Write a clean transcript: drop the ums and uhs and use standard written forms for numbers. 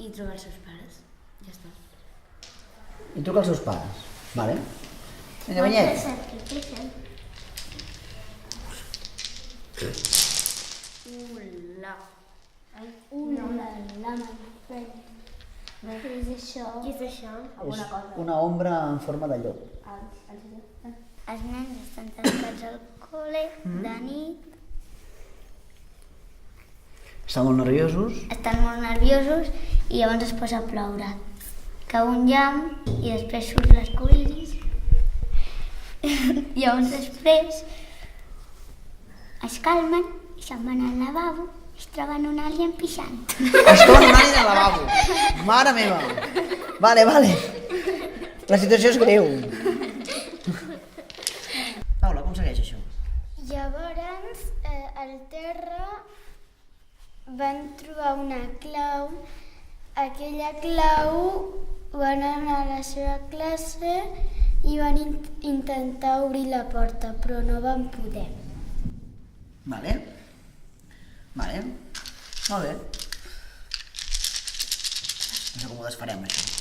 I trobar els seus pares. Ja està. I truca als seus pares. Vale. Vinga, Benyet. Ula. Què és això? Què és això? És una ombra en forma de llop. Els nens estan tancats al col·le de nit, Estan molt nerviosos. estan molt nerviosos i llavors es posa a ploure. Cau un llamp i després surt l'escoliris. Llavors després es calmen i se'n van al lavabo i es troben un alien pixant. Es troben un alien al lavabo. Mare meva. Vale. La situació és greu. Paula, com segueix això? Llavors, al terra van trobar una clau. Aquella clau van anar a la seva classe i van intentar obrir la porta, però no van poder. Vale. Molt bé. No sé com ho desfarem, això.